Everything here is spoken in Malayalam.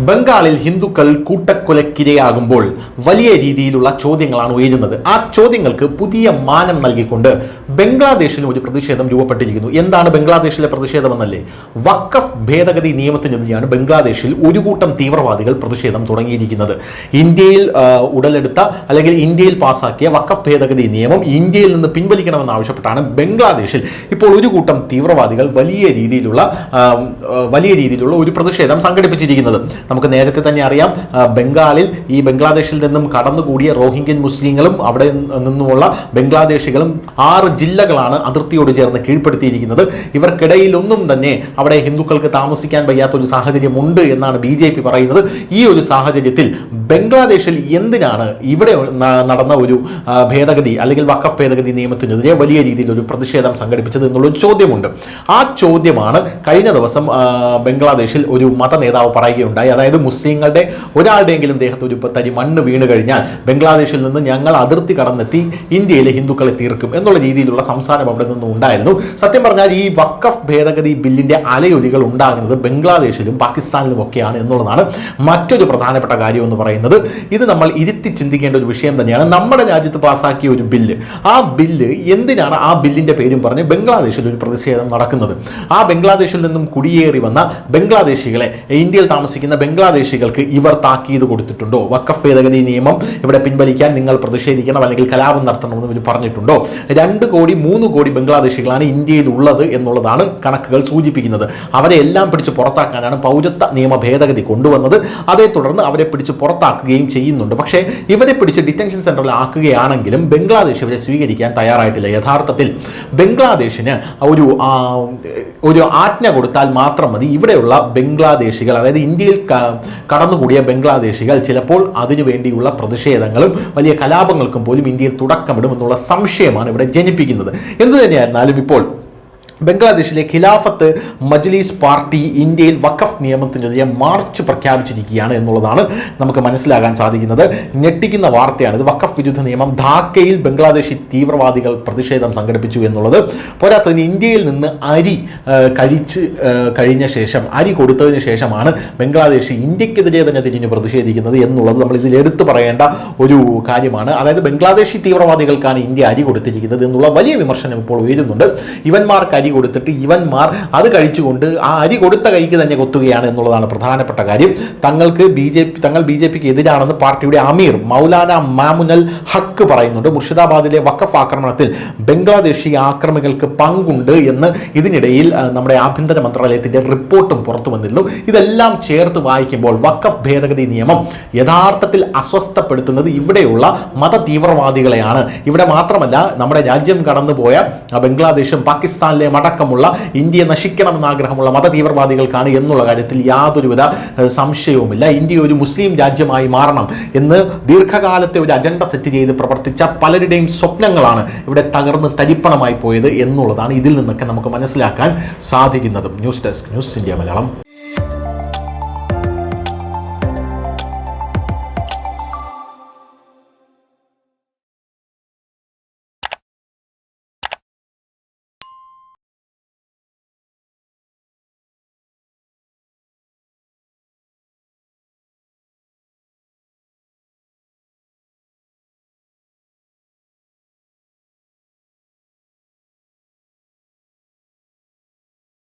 ബംഗാളിൽ ഹിന്ദുക്കൾ കൂട്ടക്കൊലക്കിരയാകുമ്പോൾ വലിയ രീതിയിലുള്ള ചോദ്യങ്ങളാണ് ഉയരുന്നത്. ആ ചോദ്യങ്ങൾക്ക് പുതിയ മാനം നൽകിക്കൊണ്ട് ബംഗ്ലാദേശിലും ഒരു പ്രതിഷേധം രൂപപ്പെട്ടിരിക്കുന്നു. എന്താണ് ബംഗ്ലാദേശിലെ പ്രതിഷേധമെന്നല്ലേ? വഖഫ് ഭേദഗതി നിയമത്തിനെതിരെയാണ് ബംഗ്ലാദേശിൽ ഒരു കൂട്ടം തീവ്രവാദികൾ പ്രതിഷേധം തുടങ്ങിയിരിക്കുന്നത്. ഇന്ത്യയിൽ ഉടലെടുത്ത അല്ലെങ്കിൽ ഇന്ത്യയിൽ പാസാക്കിയ വഖഫ് ഭേദഗതി നിയമം ഇന്ത്യയിൽ നിന്ന് പിൻവലിക്കണമെന്നാവശ്യപ്പെട്ടാണ് ബംഗ്ലാദേശിൽ ഇപ്പോൾ ഒരു കൂട്ടം തീവ്രവാദികൾ വലിയ രീതിയിലുള്ള ഒരു പ്രതിഷേധം സംഘടിപ്പിച്ചിരിക്കുന്നത്. നമുക്ക് നേരത്തെ തന്നെ അറിയാം, ബംഗ്ലാദേശിൽ നിന്നും കടന്നുകൂടിയ റോഹിംഗ്യൻ മുസ്ലിങ്ങളും അവിടെ നിന്നുമുള്ള ബംഗ്ലാദേശികളും 6 ജില്ലകളാണ് അതിർത്തിയോട് ചേർന്ന് കീഴ്പ്പെടുത്തിയിരിക്കുന്നത്. ഇവർക്കിടയിലൊന്നും തന്നെ അവിടെ ഹിന്ദുക്കൾക്ക് താമസിക്കാൻ വയ്യാത്തൊരു സാഹചര്യമുണ്ട് എന്നാണ് BJP പറയുന്നത്. ഈ ഒരു സാഹചര്യത്തിൽ ബംഗ്ലാദേശിൽ എന്തിനാണ് ഇവിടെ നടന്ന ഒരു ഭേദഗതി അല്ലെങ്കിൽ വഖഫ് ഭേദഗതി നിയമത്തിനെതിരെ വലിയ രീതിയിൽ ഒരു പ്രതിഷേധം സംഘടിപ്പിച്ചത് എന്നുള്ളൊരു ചോദ്യമുണ്ട്. ആ ചോദ്യമാണ് കഴിഞ്ഞ ദിവസം ബംഗ്ലാദേശിൽ ഒരു മത നേതാവ് പറയുകയുണ്ടായി. അതായത് മുസ്ലിങ്ങളുടെ ഒരാളുടെയെങ്കിലും ദേഹത്ത് ഒരു തരി മണ്ണ് വീണ് കഴിഞ്ഞാൽ ബംഗ്ലാദേശിൽ നിന്ന് ഞങ്ങൾ അതിർത്തി കടന്നെത്തി ഇന്ത്യയിലെ ഹിന്ദുക്കളെ തീർക്കും എന്നുള്ള രീതിയിലുള്ള സംസാരം അവിടെ നിന്നും ഉണ്ടായിരുന്നു. സത്യം പറഞ്ഞാൽ ഈ വഖഫ് ഭേദഗതി ബില്ലിന്റെ അലയൊലികൾ ഉണ്ടാകുന്നത് ബംഗ്ലാദേശിലും പാകിസ്ഥാനിലും ഒക്കെയാണ് എന്നുള്ളതാണ് മറ്റൊരു പ്രധാനപ്പെട്ട കാര്യം എന്ന് പറയുന്നത്. ഇത് നമ്മൾ ഇരുത്തി ചിന്തിക്കേണ്ട ഒരു വിഷയം തന്നെയാണ്. നമ്മുടെ രാജ്യത്ത് പാസ്സാക്കിയ ഒരു ബില്ല്, ആ ബില്ല് എന്തിനാണ് ആ ബില്ലിന്റെ പേരും പറഞ്ഞ് ബംഗ്ലാദേശിൽ ഒരു പ്രതിഷേധം നടക്കുന്നത്? ആ ബംഗ്ലാദേശിൽ നിന്നും കുടിയേറി വന്ന ബംഗ്ലാദേശികളെ, ഇന്ത്യയിൽ താമസിക്കുന്ന ബംഗ്ലാദേശികൾക്ക് ഇവർ താക്കീത് കൊടുത്തിട്ടുണ്ടോ? വഖഫ് ഭേദഗതി നിയമം ഇവിടെ പിൻവലിക്കാൻ നിങ്ങൾ പ്രതിഷേധിക്കണം അല്ലെങ്കിൽ കലാപം നടത്തണമെന്ന് ഇവർ പറഞ്ഞിട്ടുണ്ടോ? 2 കോടി 3 കോടി ബംഗ്ലാദേശികളാണ് ഇന്ത്യയിൽ ഉള്ളത് എന്നുള്ളതാണ് കണക്കുകൾ സൂചിപ്പിക്കുന്നത്. അവരെ എല്ലാം പിടിച്ച് പുറത്താക്കാനാണ് പൗരത്വ നിയമ ഭേദഗതി കൊണ്ടുവന്നത്. അതേ തുടർന്ന് അവരെ പിടിച്ച് പുറത്താക്കുകയും ചെയ്യുന്നുണ്ട്. പക്ഷേ ഇവരെ പിടിച്ച് ഡിറ്റൻഷൻ സെന്ററിൽ ആക്കുകയാണെങ്കിലും ബംഗ്ലാദേശ് ഇവരെ സ്വീകരിക്കാൻ തയ്യാറായിട്ടില്ല. യഥാർത്ഥത്തിൽ ബംഗ്ലാദേശിന് ഒരു ആജ്ഞ കൊടുത്താൽ മാത്രം മതി ഇവിടെയുള്ള ബംഗ്ലാദേശികൾ, അതായത് ഇന്ത്യയിൽ കടന്നുകൂടിയ ബംഗ്ലാദേശികൾ ചിലപ്പോൾ അതിനുവേണ്ടിയുള്ള പ്രതിഷേധങ്ങളും വലിയ കലാപങ്ങൾക്കും പോലും ഇന്ത്യയിൽ തുടക്കമിടും എന്നുള്ള സംശയമാണ് ഇവിടെ ജനിപ്പിക്കുന്നത്. എന്തു തന്നെയായിരുന്നാലും ഇപ്പോൾ ബംഗ്ലാദേശിലെ ഖിലാഫത്ത് മജ്ലിസ് പാർട്ടി ഇന്ത്യയിൽ വഖഫ് നിയമത്തിനെതിരെ മാർച്ച് പ്രഖ്യാപിച്ചിരിക്കുകയാണ് എന്നുള്ളതാണ് നമുക്ക് മനസ്സിലാക്കാൻ സാധിക്കുന്നത്. ഞെട്ടിക്കുന്ന വാർത്തയാണിത്. വഖഫ് വിരുദ്ധ നിയമം ധാക്കയിൽ ബംഗ്ലാദേശി തീവ്രവാദികൾ പ്രതിഷേധം സംഘടിപ്പിച്ചു എന്നുള്ളത്. പോരാത്തതിന് ഇന്ത്യയിൽ നിന്ന് അരി കഴിഞ്ഞ ശേഷം, അരി കൊടുത്തതിന് ശേഷമാണ് ബംഗ്ലാദേശ് ഇന്ത്യക്കെതിരെ തന്നെ തിരിഞ്ഞ് പ്രതിഷേധിക്കുന്നത് എന്നുള്ളത് നമ്മൾ ഇതിൽ എടുത്തു പറയേണ്ട ഒരു കാര്യമാണ്. അതായത് ബംഗ്ലാദേശി തീവ്രവാദികൾക്കാണ് ഇന്ത്യ അരി കൊടുത്തിരിക്കുന്നത് എന്നുള്ള വലിയ വിമർശനം ഇപ്പോൾ ഉയരുന്നുണ്ട്. ഇവന്മാർക്ക് അരി കൊടുത്തിട്ട് ഇവന്മാർ അത് കഴിച്ചുകൊണ്ട് ആ അരി കൊടുത്ത കൈക്ക് തന്നെ കൊത്തുകയാണ് എന്നുള്ളതാണ് പ്രധാനപ്പെട്ട കാര്യം. തങ്ങൾ BJPക്ക് എതിരാണെന്ന് പാർട്ടിയുടെ അമീർ മൗലാന മാമുനൽ ഹക്ക് പറയുന്നുണ്ട്. മുർഷിദാബാദിലെ വഖഫ് ആക്രമണത്തിൽ ബംഗ്ലാദേശി ആക്രമികൾക്ക് പങ്കുണ്ട് എന്ന് ഇതിനിടയിൽ നമ്മുടെ ആഭ്യന്തര മന്ത്രാലയത്തിന്റെ റിപ്പോർട്ടും പുറത്തു വന്നിരുന്നു. ഇതെല്ലാം ചേർത്ത് വായിക്കുമ്പോൾ വഖഫ് ഭേദഗതി നിയമം യഥാർത്ഥത്തിൽ അസ്വസ്ഥപ്പെടുത്തുന്നത് ഇവിടെയുള്ള മത തീവ്രവാദികളെയാണ്. ഇവിടെ മാത്രമല്ല, നമ്മുടെ രാജ്യം കടന്നുപോയ ബംഗ്ലാദേശും പാകിസ്ഥാനിലെ അടക്കമുള്ള ഇന്ത്യയെ നശിക്കണമെന്ന് ആഗ്രഹമുള്ള മത തീവ്രവാദികൾക്കാണ് എന്നുള്ള കാര്യത്തിൽ യാതൊരുവിധ സംശയവുമില്ല. ഇന്ത്യ ഒരു മുസ്ലിം രാജ്യമായി മാറണം എന്ന് ദീർഘകാലത്തെ ഒരു അജണ്ട സെറ്റ് ചെയ്ത് പ്രവർത്തിച്ച പലരുടെയും സ്വപ്നങ്ങളാണ് ഇവിടെ തകർന്ന് തരിപ്പണമായി പോയത് എന്നുള്ളതാണ് ഇതിൽ നിന്നൊക്കെ നമുക്ക് മനസ്സിലാക്കാൻ സാധിക്കുന്നത്. News desk, news India Malayalam.